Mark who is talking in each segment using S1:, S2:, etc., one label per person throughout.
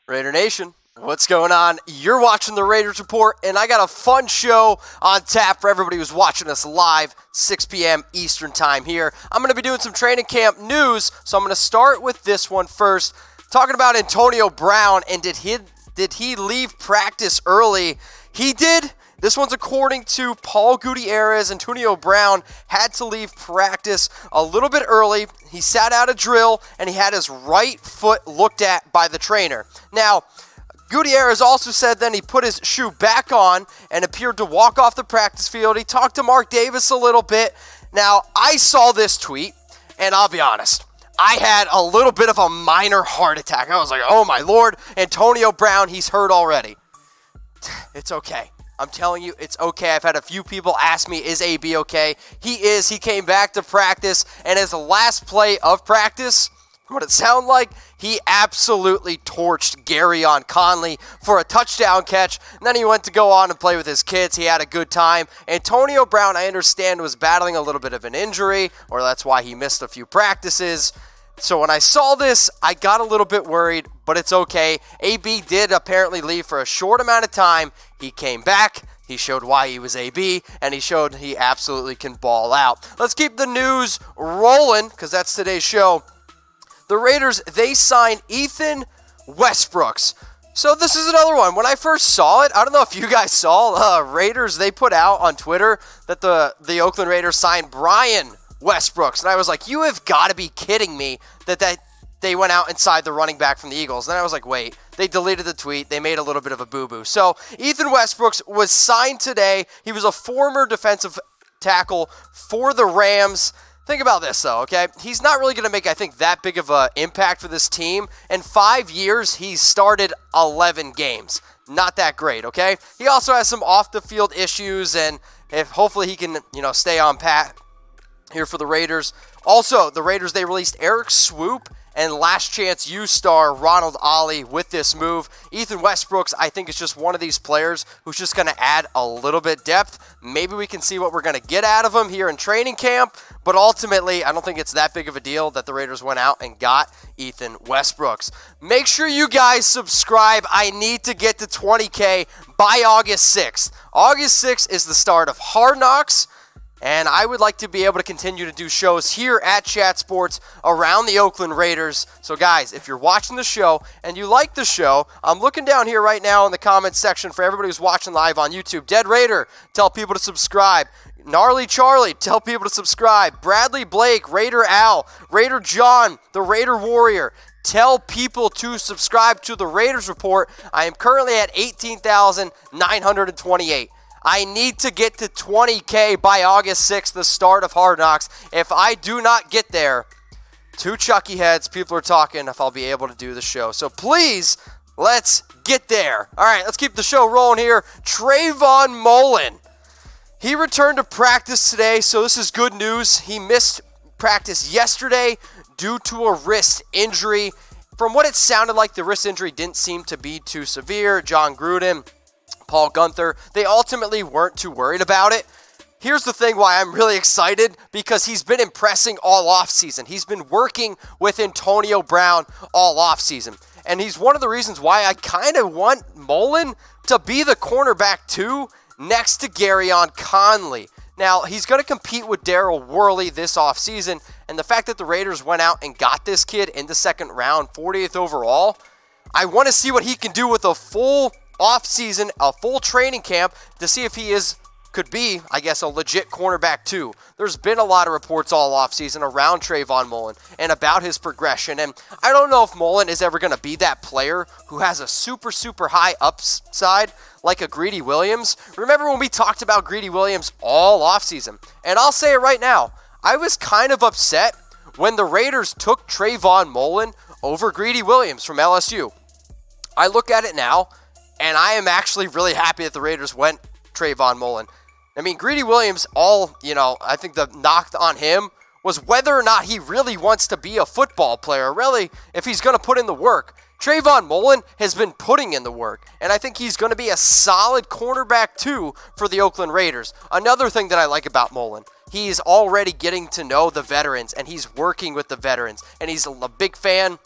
S1: Raider Nation, what's going on? You're watching the Raiders Report, and I got a fun show on tap for everybody who's watching us live, 6 p.m. Eastern Time here. I'm going to be doing some training camp news, so I'm going to start with this one first. Talking about Antonio Brown, and did he leave practice early? He did. This one's according to Paul Gutierrez. Antonio Brown had to leave practice a little bit early. He sat out a drill, and he had his right foot looked at by the trainer. Now, Gutierrez also said then he put his shoe back on and appeared to walk off the practice field. He talked to Mark Davis a little bit. Now, I saw this tweet, and I'll be honest. I had a little bit of a minor heart attack. I was like, oh my Lord, Antonio Brown, he's hurt already. It's okay. I'm telling you, it's okay. I've had a few people ask me, is AB okay? He is. He came back to practice, and his last play of practice, what it sounded like, he absolutely torched Gareon Conley for a touchdown catch, and then he went to go on and play with his kids. He had a good time. Antonio Brown, I understand, was battling a little bit of an injury, or that's why he missed a few practices. So when I saw this, I got a little bit worried, but it's okay. AB did apparently leave for a short amount of time. He came back, he showed why he was AB, and he showed he absolutely can ball out. Let's keep the news rolling, because that's today's show. The Raiders, they signed Ethan WESTBROOKS. So this is another one. When I first saw it, I don't know if you guys saw, Raiders, they put out on Twitter that the Oakland Raiders signed Brian WESTBROOKS. And I was like, you have got to be kidding me that they went out inside the running back from the Eagles. And then I was like, wait, they deleted the tweet. They made a little bit of a boo-boo. So Ethan WESTBROOKS was signed today. He was a former defensive tackle for the Rams. Think about this, though, okay? He's not really going to make, I think, that big of an impact for this team. In 5 years, he's started 11 games. Not that great, okay? He also has some off-the-field issues, and if hopefully he can, stay on pat here for the Raiders. Also, the Raiders, they released Eric Swoop and Last Chance U star Ronald Ollie with this move. Ethan WESTBROOKS, I think, is just one of these players who's just going to add a little bit depth. Maybe we can see what we're going to get out of him here in training camp, but ultimately, I don't think it's that big of a deal that the Raiders went out and got Ethan WESTBROOKS. Make sure you guys subscribe. I need to get to 20K by August 6th. August 6th is the start of Hard Knocks. And I would like to be able to continue to do shows here at Chat Sports around the Oakland Raiders. So guys, if you're watching the show and you like the show, I'm looking down here right now in the comments section for everybody who's watching live on YouTube. Dead Raider, tell people to subscribe. Gnarly Charlie, tell people to subscribe. Bradley Blake, Raider Al, Raider John, the Raider Warrior. Tell people to subscribe to the Raiders Report. I am currently at 18,928. I need to get to 20K by August 6th, the start of Hard Knocks. If I do not get there, two Chucky heads, people are talking if I'll be able to do the show. So please, let's get there. All right, let's keep the show rolling here. Trayvon Mullen. He returned to practice today, so this is good news. He missed practice yesterday due to a wrist injury. From what it sounded like, the wrist injury didn't seem to be too severe. Jon Gruden, Paul Gunther, they ultimately weren't too worried about it. Here's the thing why I'm really excited, because he's been impressing all offseason. He's been working with Antonio Brown all offseason. And he's one of the reasons why I kind of want Mullen to be the cornerback too, next to Gareon Conley. Now, he's going to compete with Darren Waller this offseason, and the fact that the Raiders went out and got this kid in the second round, 40th overall, I want to see what he can do with a full offseason, a full training camp, to see if he could be, I guess, a legit cornerback too. There's been a lot of reports all offseason around Trayvon Mullen and about his progression, and I don't know if Mullen is ever going to be that player who has a super, super high upside like a Greedy Williams. Remember when we talked about Greedy Williams all offseason? And I'll say it right now, I was kind of upset when the Raiders took Trayvon Mullen over Greedy Williams from LSU. I look at it now, and I am actually really happy that the Raiders went Trayvon Mullen. I mean, Greedy Williams, I think the knock on him was whether or not he really wants to be a football player, really, if he's going to put in the work. Trayvon Mullen has been putting in the work, and I think he's going to be a solid cornerback too for the Oakland Raiders. Another thing that I like about Mullen, he's already getting to know the veterans, and he's working with the veterans, and he's a big fan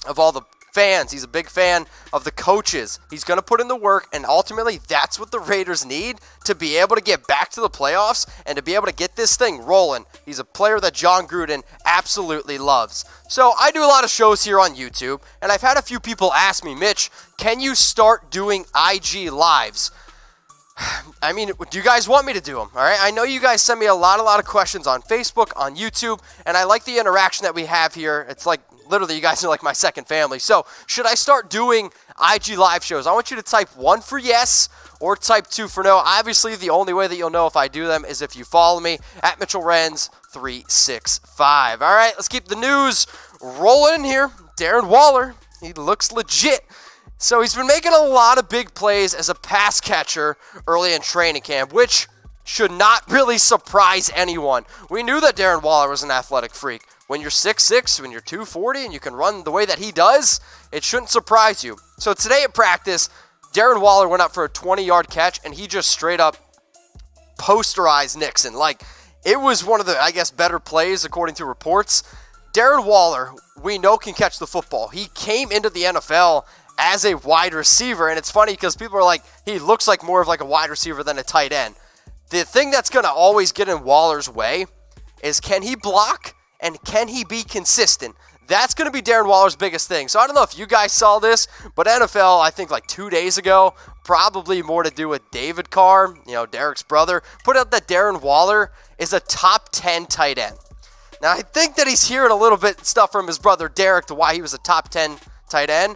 S1: of all the fans. He's a big fan of the coaches. He's going to put in the work, and ultimately that's what the Raiders need to be able to get back to the playoffs and to be able to get this thing rolling. He's a player that Jon Gruden absolutely loves. So I do a lot of shows here on YouTube, and I've had a few people ask me, Mitch, can you start doing IG Lives? I mean, do you guys want me to do them? All right. I know you guys send me a lot of questions on Facebook, on YouTube, and I like the interaction that we have here. It's like literally you guys are like my second family. So should I start doing IG Live shows? I want you to type 1 for yes or type 2 for no. Obviously, the only way that you'll know if I do them is if you follow me at Mitchell Renz 365. All right, let's keep the news rolling here. Darren Waller, he looks legit. So he's been making a lot of big plays as a pass catcher early in training camp, which should not really surprise anyone. We knew that Darren Waller was an athletic freak. When you're 6'6", when you're 240, and you can run the way that he does, it shouldn't surprise you. So today at practice, Darren Waller went up for a 20-yard catch, and he just straight up posterized Nixon. Like, it was one of the, I guess, better plays according to reports. Darren Waller, we know, can catch the football. He came into the NFL as a wide receiver, and it's funny because people are like, he looks like more of like a wide receiver than a tight end. The thing that's going to always get in Waller's way is, can he block and can he be consistent? That's going to be Darren Waller's biggest thing. So I don't know if you guys saw this, but NFL, I think like 2 days ago, probably more to do with David Carr, Derek's brother, put out that Darren Waller is a top 10 tight end. Now, I think that he's hearing a little bit stuff from his brother Derek to why he was a top 10 tight end.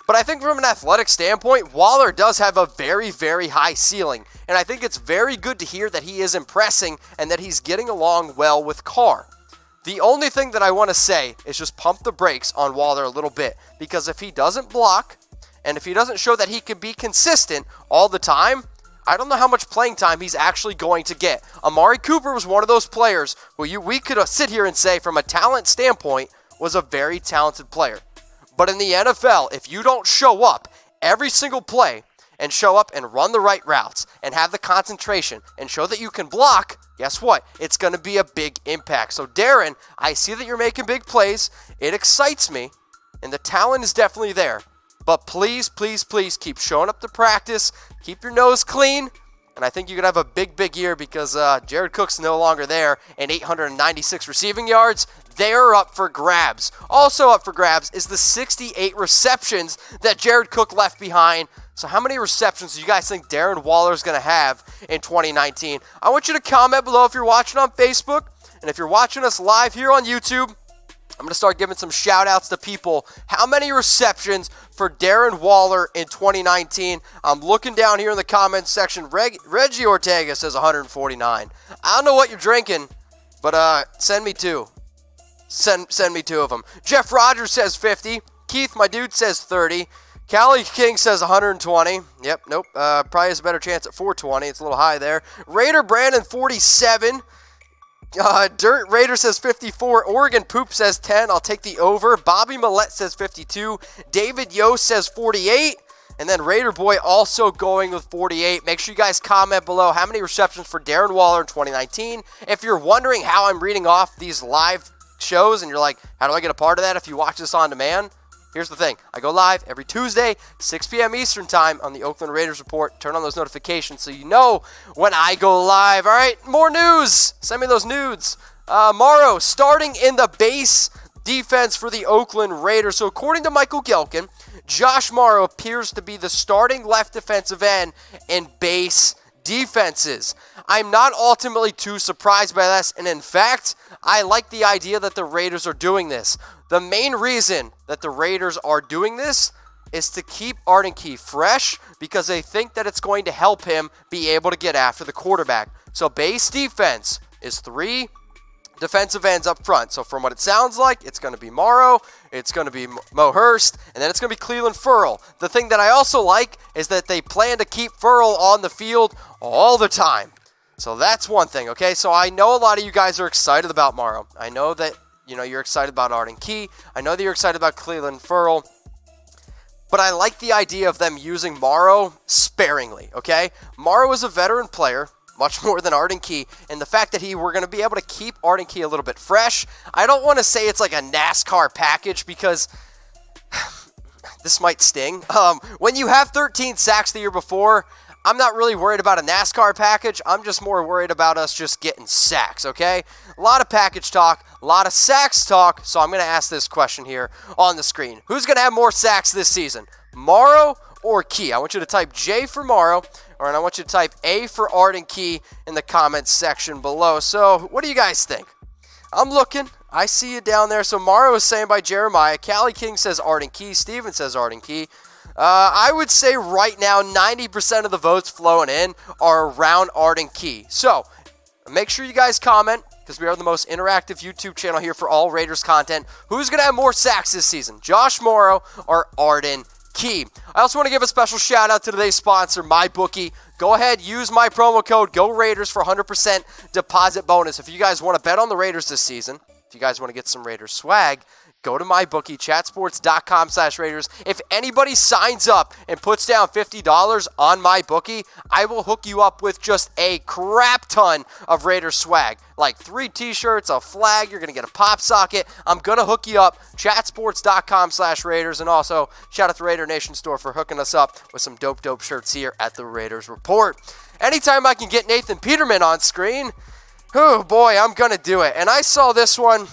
S1: But I think from an athletic standpoint, Waller does have a very, very high ceiling. And I think it's very good to hear that he is impressing and that he's getting along well with Carr. The only thing that I want to say is just pump the brakes on Waller a little bit. Because if he doesn't block, and if he doesn't show that he can be consistent all the time, I don't know how much playing time he's actually going to get. Amari Cooper was one of those players who we could sit here and say from a talent standpoint was a very talented player. But in the NFL, if you don't show up every single play and show up and run the right routes and have the concentration and show that you can block, guess what? It's going to be a big impact. So Darren, I see that you're making big plays. It excites me, and the talent is definitely there. But please, please, please keep showing up to practice. Keep your nose clean. And I think you could have a big, big year because Jared Cook's no longer there and 896 receiving yards. They're up for grabs. Also up for grabs is the 68 receptions that Jared Cook left behind. So how many receptions do you guys think Darren Waller is going to have in 2019? I want you to comment below if you're watching on Facebook. And if you're watching us live here on YouTube, I'm going to start giving some shout-outs to people. How many receptions for Darren Waller in 2019? I'm looking down here in the comments section. Reggie Ortega says 149. I don't know what you're drinking, but send me two. Send me two of them. Jeff Rogers says 50. Keith, my dude, says 30. Callie King says 120. Yep, nope. Probably has a better chance at 420. It's a little high there. Raider Brandon, 47. Dirt Raider says 54. Oregon Poop says 10. I'll take the over. Bobby Millette says 52. David Yost says 48. And then Raider Boy also going with 48. Make sure you guys comment below how many receptions for Darren Waller in 2019. If you're wondering how I'm reading off these live shows and you're like, how do I get a part of that if you watch this on demand? Here's the thing. I go live every Tuesday, 6 p.m. Eastern time on the Oakland Raiders Report. Turn on those notifications so you know when I go live. All right, more news. Send me those nudes. Mauro starting in the base defense for the Oakland Raiders. So according to Michael Gelkin, Josh Mauro appears to be the starting left defensive end in base defenses. I'm not ultimately too surprised by this, and in fact, I like the idea that the Raiders are doing this. The main reason that the Raiders are doing this is to keep Arden Key fresh because they think that it's going to help him be able to get after the quarterback. So base defense is 3 defensive ends up front. So from what it sounds like, it's going to be Mauro, it's going to be Mo Hurst, and then it's going to be Cleveland Ferrell. The thing that I also like is that they plan to keep Ferrell on the field all the time. So that's one thing, okay? So I know a lot of you guys are excited about Mauro. I know that, you're excited about Arden Key. I know that you're excited about Cleveland Ferrell. But I like the idea of them using Mauro sparingly, okay? Mauro is a veteran player, much more than Arden Key, and the fact that we're going to be able to keep Arden Key a little bit fresh. I don't want to say it's like a NASCAR package because this might sting. When you have 13 sacks the year before, I'm not really worried about a NASCAR package. I'm just more worried about us just getting sacks, okay? A lot of package talk, a lot of sacks talk, so I'm going to ask this question here on the screen. Who's going to have more sacks this season, Mauro or Key? I want you to type J for Mauro, and I want you to type A for Arden Key in the comments section below. So what do you guys think? I'm looking. I see you down there. So Mauro is saying by Jeremiah. Callie King says Arden Key. Steven says Arden Key. I would say right now 90% of the votes flowing in are around Arden Key. So make sure you guys comment, because we are the most interactive YouTube channel here for all Raiders content. Who's going to have more sacks this season, Josh Mauro or Arden Key? I also want to give a special shout out to today's sponsor, MyBookie. Go ahead, use my promo code GoRaiders for 100% deposit bonus. If you guys want to bet on the Raiders this season, if you guys want to get some Raiders swag, go to MyBookie, chatsports.com/Raiders. If anybody signs up and puts down $50 on MyBookie, I will hook you up with just a crap ton of Raiders swag. Like 3 t-shirts, a flag, you're going to get a pop socket. I'm going to hook you up, chatsports.com/Raiders. And also, shout out to Raider Nation Store for hooking us up with some dope shirts here at the Raiders Report. Anytime I can get Nathan Peterman on screen, oh boy, I'm going to do it. And I saw this one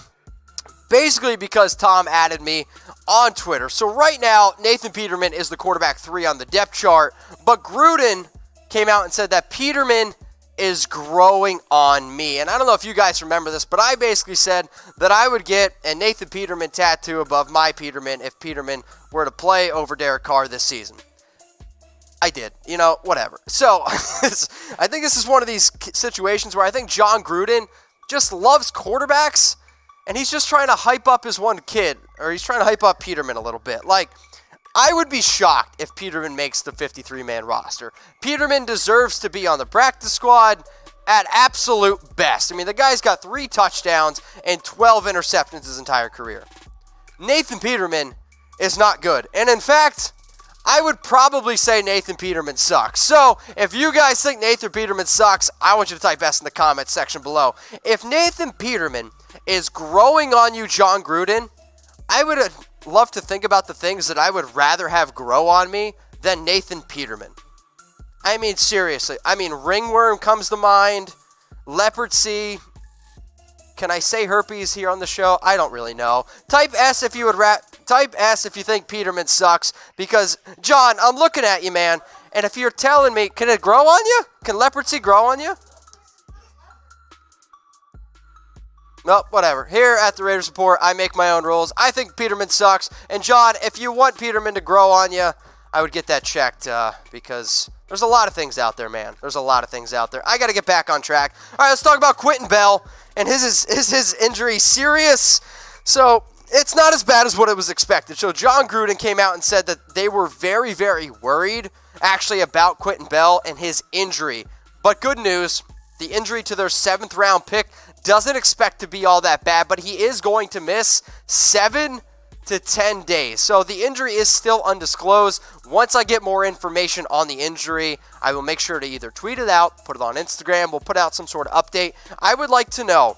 S1: basically because Tom added me on Twitter. So right now, Nathan Peterman is the quarterback 3 on the depth chart, but Gruden came out and said that Peterman is growing on me. And I don't know if you guys remember this, but I basically said that I would get a Nathan Peterman tattoo above my Peterman if Peterman were to play over Derek Carr this season. I did. You know, whatever. So I think this is one of these situations where I think Jon Gruden just loves quarterbacks, and he's just trying to hype up his one kid, or he's trying to hype up Peterman a little bit. Like, I would be shocked if Peterman makes the 53-man roster. Peterman deserves to be on the practice squad at absolute best. I mean, the guy's got 3 touchdowns and 12 interceptions his entire career. Nathan Peterman is not good. And in fact, I would probably say Nathan Peterman sucks. So, if you guys think Nathan Peterman sucks, I want you to type S in the comments section below. If Nathan Peterman is growing on you, Jon Gruden, I would love to think about the things that I would rather have grow on me than Nathan Peterman. I mean, seriously. I mean, ringworm comes to mind, leprosy. Can I say herpes here on the show? I don't really know. Type S if you would type S if you think Peterman sucks, because John, I'm looking at you, man, and if you're telling me, can it grow on you? Can leprosy grow on you? Nope, whatever. Here at the Raiders Report, I make my own rules. I think Peterman sucks. And John, if you want Peterman to grow on you, I would get that checked because there's a lot of things out there, man. There's a lot of things out there. I got to get back on track. All right, let's talk about Quinton Bell. And is his injury serious? So it's not as bad as what it was expected. So Jon Gruden came out and said that they were very, very worried actually about Quinton Bell and his injury. But good news, the injury to their 7th round pick doesn't expect to be all that bad, but he is going to miss 7 to 10 days. So the injury is still undisclosed. Once I get more information on the injury, I will make sure to either tweet it out, put it on Instagram, we'll put out some sort of update. I would like to know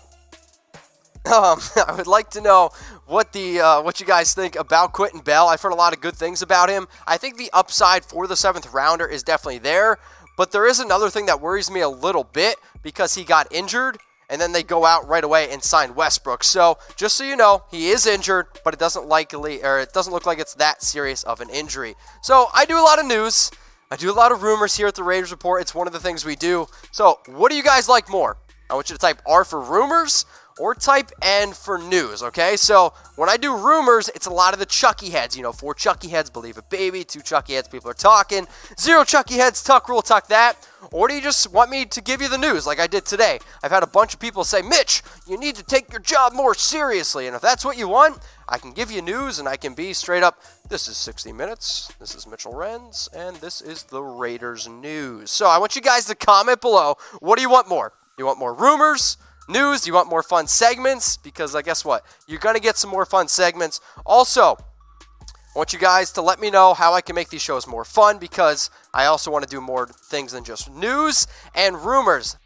S1: what you guys think about Quinton Bell. I've heard a lot of good things about him. I think the upside for the 7th rounder is definitely there, but there is another thing that worries me a little bit because he got injured and then they go out right away and sign WESTBROOKS. So just so you know, he is injured, but it doesn't look like it's that serious of an injury. So I do a lot of news. I do a lot of rumors here at the Raiders Report. It's one of the things we do. So what do you guys like more? I want you to type R for rumors or type N for news, okay? So when I do rumors, it's a lot of the Chucky heads. 4 Chucky heads, believe it, baby. 2 Chucky heads, people are talking. 0 Chucky heads, tuck rule, tuck that. Or do you just want me to give you the news like I did today? I've had a bunch of people say, Mitch, you need to take your job more seriously. And if that's what you want, I can give you news and I can be straight up, this is 60 Minutes, this is Mitchell Renz, and this is the Raiders news. So I want you guys to comment below, what do you want more? You want more rumors? News? You want more fun segments? Because guess what? You're going to get some more fun segments. Also, I want you guys to let me know how I can make these shows more fun, because I also want to do more things than just news and rumors.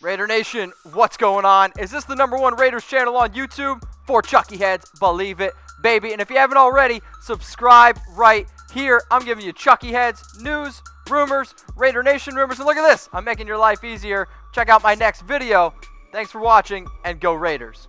S2: Raider Nation, what's going on? Is this the #1 Raiders channel on YouTube? 4 Chucky heads, believe it.
S1: baby. And if you haven't already, subscribe right here. I'm giving you Chucky Heads, news, rumors, Raider Nation rumors. And look at this, I'm making your life easier. Check out my next video. Thanks for watching, and go Raiders.